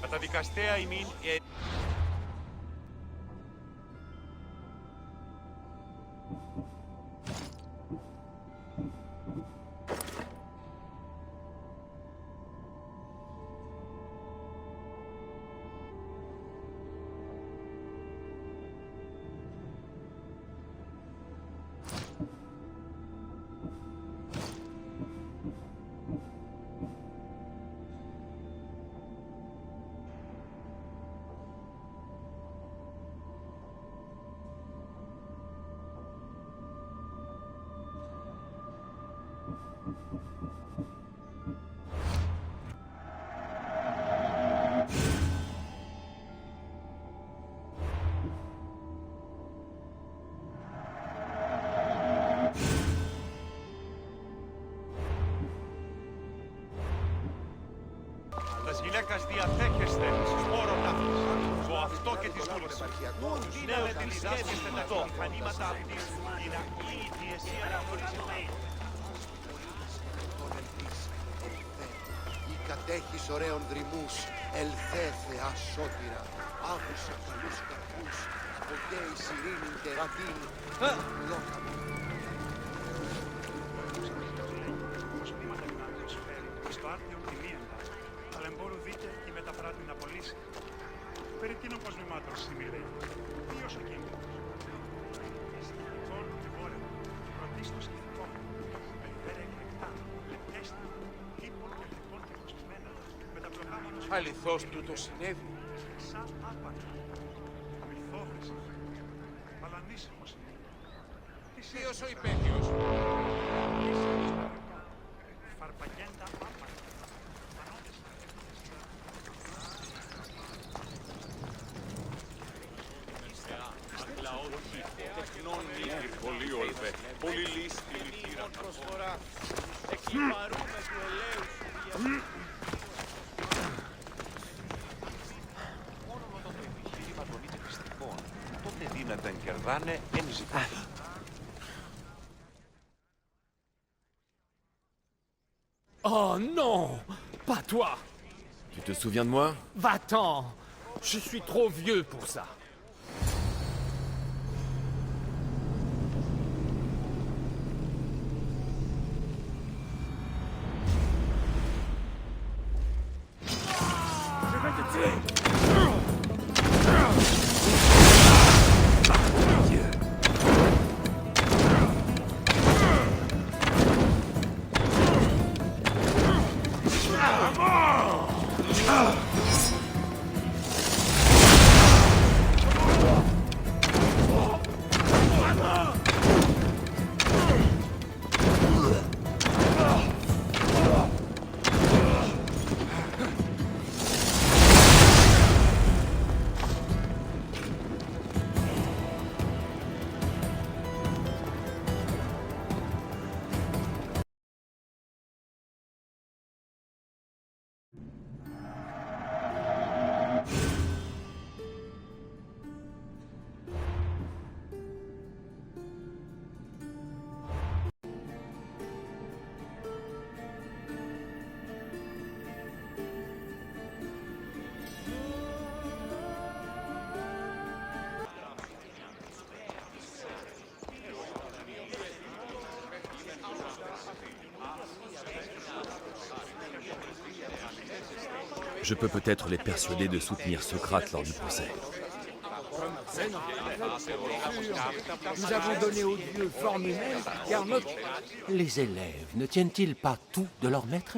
Καταδικαστέα ημίν τας γυναίκας διαθέχεστε σπόρο τάφης, το αυτό και της δούλης. Ναι, με τη διδάσκεστε τα μηχανήματα αυτής, την ακή διεσία να γνωρισμένη. Ή κατέχεις ωραίων δρυμούς, ελθέ θεά σώτηρα, άκουσα καλούς καρπούς, αποκαίεις ειρήνην και ραβήν, λόγα μου. Ως μήματα γνάτος φέρει, στο άρτιο κτηνίαντα, αλλά εμπόρου δίκαι και μεταφράτη να πωλήσει. Περί τίνων κοσμημάτων σημειρεί, ποιος ο κίνδυνος. Εστιατών εμπόρευμα, πρωτίστως ηθικών, περιφέρεια εκλεκτά, λεπτέστη, λίπων και λεπτών και κοσμημένα, με τα προγράμματα σου. Αληθώς τούτο συνέβη. Σαν άπανα, αμυθόβρεση, αλλά ανήσυχος είναι. Ποιος ο υπέτειος. Φαρπαγέντα άπανα, ανώντες Πολύ όλβε, πολύ λύστη λυτήρα. Προσφορά. Εκυπαρούμε του ελέου σου Μόνο με το επιχείρημα των είτε πιστικών, τότε δύναταν κερδάνε εν ζητάνε. Oh non! Pas toi! Tu te souviens de moi? Va-t'en! Je suis trop vieux pour ça. Je vais te tuer! Je peux peut-être les persuader de soutenir Socrate lors du procès. Nous avons donné aux dieux forme humaine, car notre... Les élèves ne tiennent-ils pas tout de leur maître?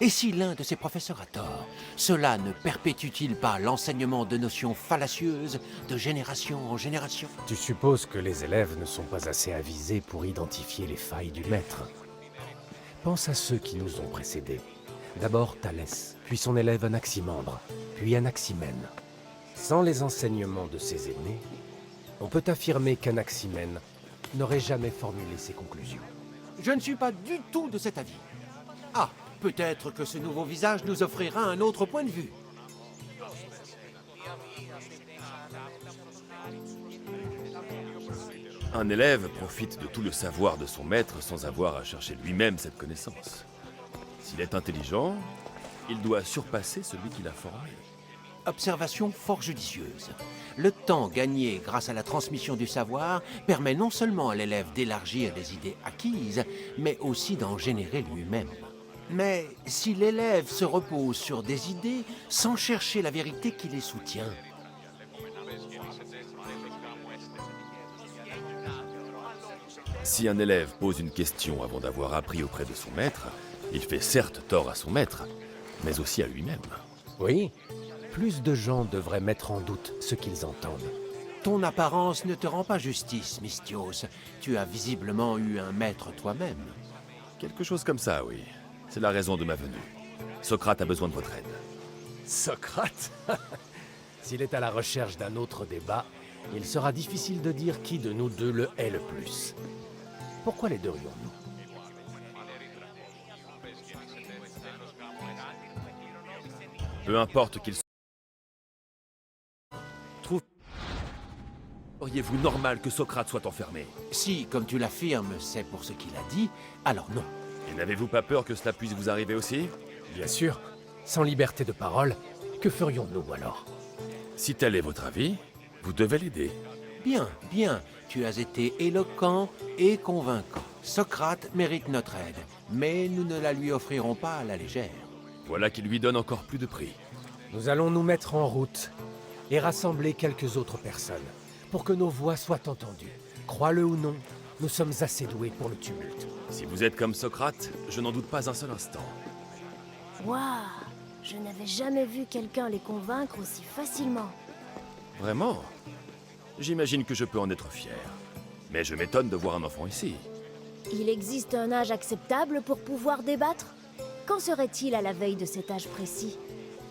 Et si l'un de ces professeurs a tort, cela ne perpétue-t-il pas l'enseignement de notions fallacieuses de génération en génération? Tu supposes que les élèves ne sont pas assez avisés pour identifier les failles du maître. Pense à ceux qui nous ont précédés. D'abord Thalès, puis son élève Anaximandre, puis Anaximène. Sans les enseignements de ses aînés, on peut affirmer qu'Anaximène n'aurait jamais formulé ses conclusions. Je ne suis pas du tout de cet avis. Ah, peut-être que ce nouveau visage nous offrira un autre point de vue. Un élève profite de tout le savoir de son maître sans avoir à chercher lui-même cette connaissance. S'il est intelligent, Il doit surpasser celui qui l'a formé. Observation fort judicieuse. Le temps gagné grâce à la transmission du savoir permet non seulement à l'élève d'élargir les idées acquises, mais aussi d'en générer lui-même. Mais si l'élève se repose sur des idées sans chercher la vérité qui les soutient, Si un élève pose une question avant d'avoir appris auprès de son maître, il fait certes tort à son maître, mais aussi à lui-même. Oui, plus de gens devraient mettre en doute ce qu'ils entendent. ton apparence ne te rend pas justice, Mystios. Tu as visiblement eu un maître toi-même. Quelque chose comme ça, oui. C'est la raison de ma venue. Socrate a besoin de votre aide. Socrate? S'il est à la recherche d'un autre débat, il sera difficile de dire qui de nous deux le hait le plus. Pourquoi l'aiderions-nous? Peu importe qu'il soit... Auriez-vous normal que Socrate soit enfermé? Si, comme tu l'affirmes, c'est pour ce qu'il a dit, alors non. Et n'avez-vous pas peur que cela puisse vous arriver aussi? Bien sûr. Sans liberté de parole, que ferions-nous alors? Si tel est votre avis, vous devez l'aider. Bien, bien. Tu as été éloquent et convaincant. Socrate mérite notre aide, mais nous ne la lui offrirons pas à la légère. Voilà qui lui donne encore plus de prix. Nous allons nous mettre en route et rassembler quelques autres personnes pour que nos voix soient entendues. Crois-le ou non, nous sommes assez doués pour le tumulte. Si vous êtes comme Socrate, je n'en doute pas un seul instant. Waouh! Je n'avais jamais vu quelqu'un les convaincre aussi facilement. Vraiment? J'imagine que je peux en être fier. Mais je m'étonne de voir un enfant ici. Il existe un âge acceptable pour pouvoir débattre? Qu'en serait-il à la veille de cet âge précis?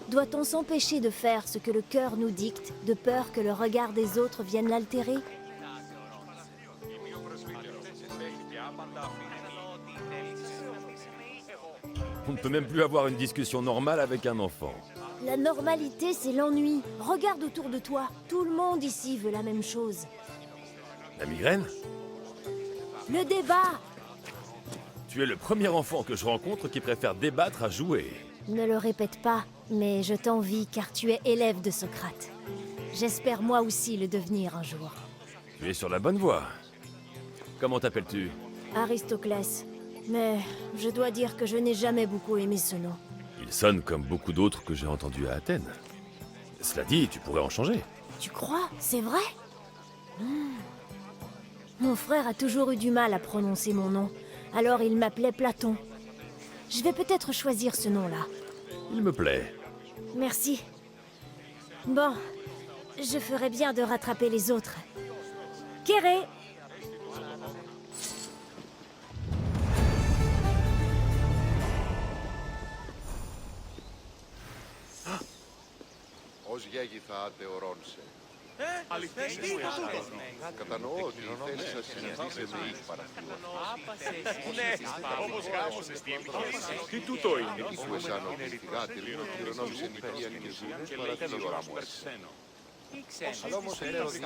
Doit-on s'empêcher de faire ce que le cœur nous dicte, de peur que le regard des autres vienne l'altérer? On ne peut même plus avoir une discussion normale avec un enfant. La normalité, c'est l'ennui. Regarde autour de toi. Tout le monde ici veut la même chose. La migraine? Le débat! Tu es le premier enfant que je rencontre qui préfère débattre à jouer. Ne le répète pas, mais je t'envie car tu es élève de Socrate. J'espère moi aussi le devenir un jour. Tu es sur la bonne voie. Comment t'appelles-tu? Aristoclès. Mais je dois dire que je n'ai jamais beaucoup aimé ce nom. Il sonne comme beaucoup d'autres que j'ai entendus à Athènes. Cela dit, tu pourrais en changer. Tu crois? C'est vrai? Mon frère a toujours eu du mal à prononcer mon nom, alors il m'appelait Platon. Je vais peut-être choisir ce nom-là. Il me plaît. Merci. Bon, je ferais bien de rattraper les autres. Kéré! Ως γέγηθα ατεωρών σε. Κατανοώ ότι η θέση σας συναντήσε με εις Όπως γάμος στη επιχείρηση. Τι τούτο είναι? Που εσάν ότι θυγάτη λίγο κληρονόμησε νηπίαν και ζουνούς παραθύρωα μου. Αλλά όμως λέω ότι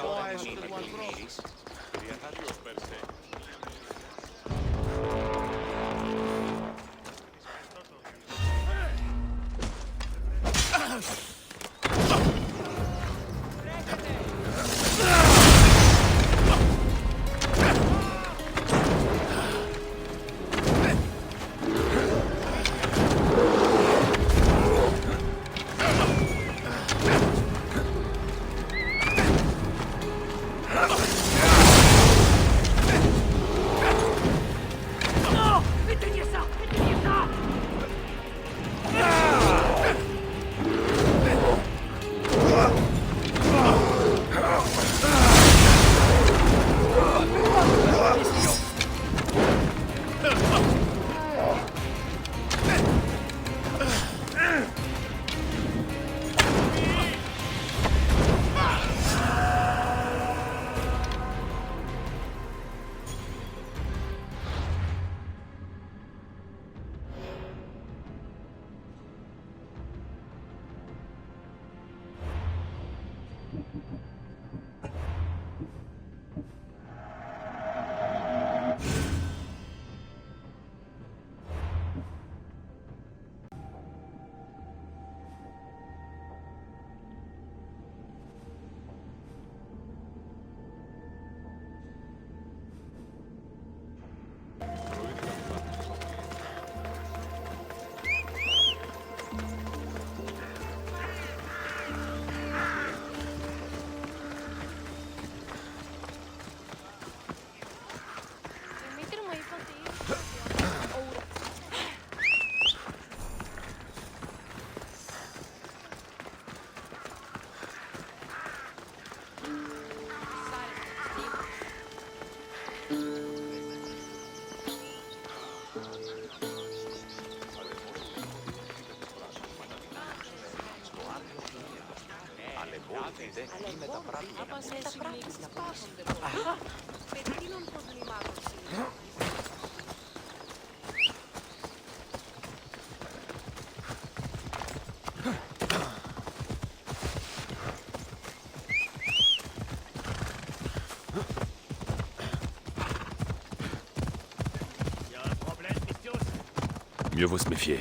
Mieux vaut se méfier.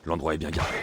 L'endroit est bien gardé.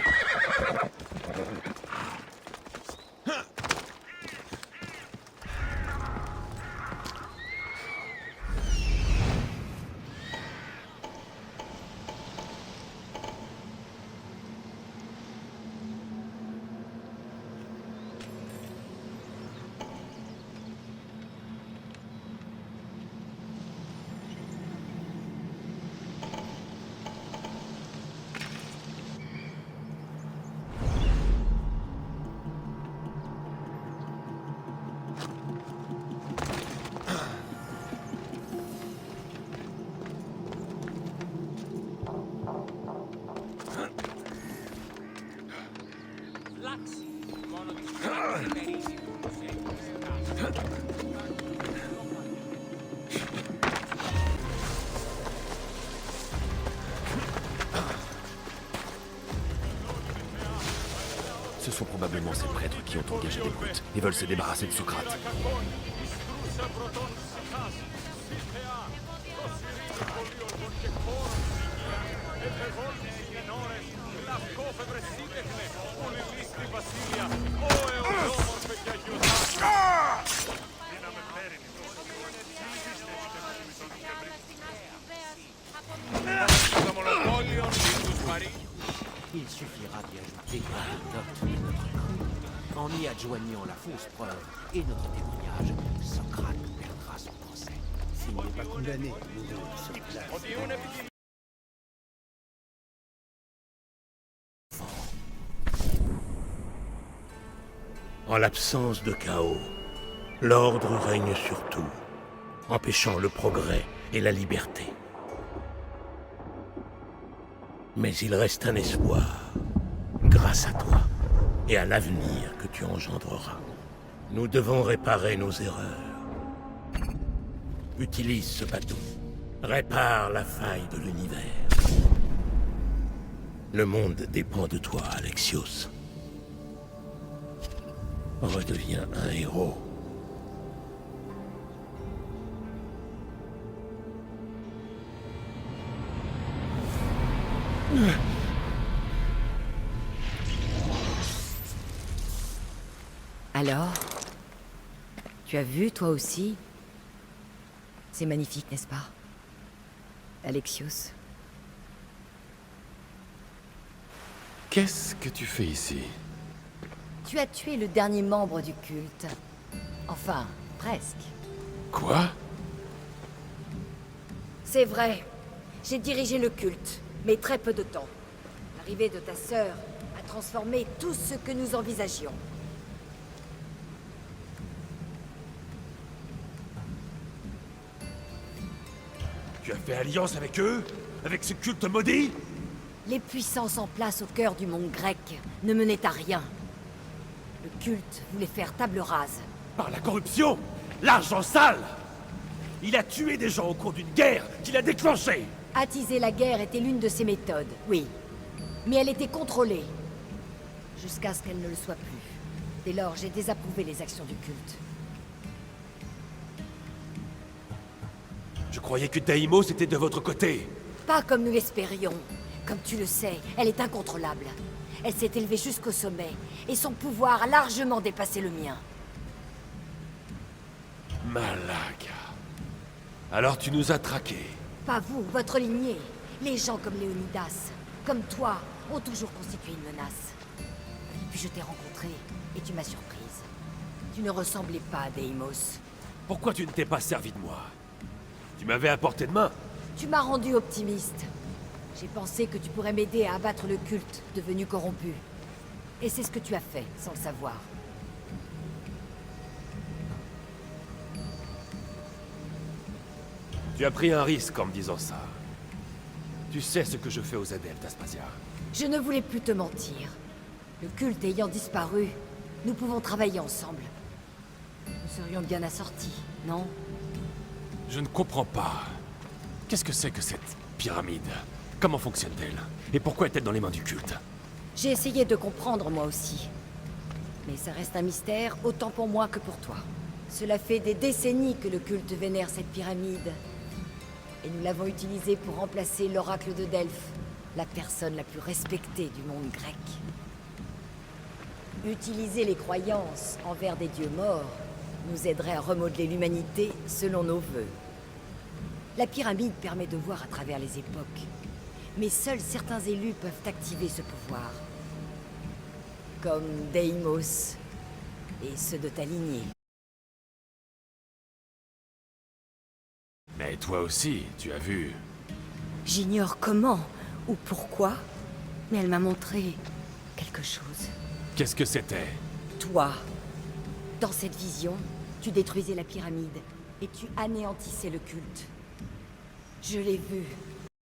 Ce sont probablement ces prêtres qui ont engagé les brutes et veulent se débarrasser de Socrate. Il suffira d'y ajouter quelques notes de notre cru. En y adjoignant la fausse preuve et notre témoignage, Socrate perdra son procès. S'il n'est pas condamné à mourir sur place. En l'absence de chaos, l'ordre règne sur tout, empêchant le progrès et la liberté. Mais il reste un espoir, grâce à toi et à l'avenir que tu engendreras. Nous devons réparer nos erreurs. Utilise ce bateau. Répare la faille de l'univers. Le monde dépend de toi, Alexios. Redeviens un héros. Alors, tu as vu, toi aussi? C'est magnifique, n'est-ce pas? Alexios. Qu'est-ce que tu fais ici? Tu as tué le dernier membre du culte. Enfin, presque. Quoi? C'est vrai. J'ai dirigé le culte, mais très peu de temps. L'arrivée de ta sœur a transformé tout ce que nous envisagions. Tu as fait alliance avec eux? Avec ce culte maudit? Les puissances en place au cœur du monde grec ne menaient à rien. Le culte voulait faire table rase. Par la corruption! L'argent sale! Il a tué des gens au cours d'une guerre qu'il a déclenchée! Attiser la guerre était l'une de ses méthodes, oui. Mais elle était contrôlée. Jusqu'à ce qu'elle ne le soit plus. Dès lors, j'ai désapprouvé les actions du culte. Je croyais que Deimos était de votre côté. Pas comme nous l'espérions. Comme tu le sais, elle est incontrôlable. Elle s'est élevée jusqu'au sommet, et son pouvoir a largement dépassé le mien. Malaga. Alors tu nous as traqués. Pas vous, votre lignée. Les gens comme Léonidas, comme toi, ont toujours constitué une menace. Puis je t'ai rencontré, et tu m'as surprise. Tu ne ressemblais pas à Deimos. Pourquoi tu ne t'es pas servi de moi? Tu m'avais à portée de main. Tu m'as rendu optimiste. J'ai pensé que tu pourrais m'aider à abattre le culte, devenu corrompu. Et c'est ce que tu as fait, sans le savoir. Tu as pris un risque en me disant ça. Tu sais ce que je fais aux adeptes, Aspasia. Je ne voulais plus te mentir. Le culte ayant disparu, Nous pouvons travailler ensemble. Nous serions bien assortis, non? Je ne comprends pas. Qu'est-ce que c'est que cette pyramide? Comment fonctionne-t-elle? Et pourquoi est-elle dans les mains du culte? J'ai essayé de comprendre moi aussi. Mais ça reste un mystère autant pour moi que pour toi. Cela fait des décennies que le culte vénère cette pyramide. Et nous l'avons utilisée pour remplacer l'oracle de Delphes, la personne la plus respectée du monde grec. Utiliser les croyances envers des dieux morts nous aiderait à remodeler l'humanité selon nos vœux. La pyramide permet de voir à travers les époques, mais seuls certains élus peuvent activer ce pouvoir. Comme Deimos et ceux de ta lignée. Mais toi aussi, tu as vu. J'ignore comment ou pourquoi, mais elle m'a montré quelque chose. Qu'est-ce que c'était? Toi, dans cette vision, tu détruisais la pyramide et tu anéantissais le culte. Je l'ai vu.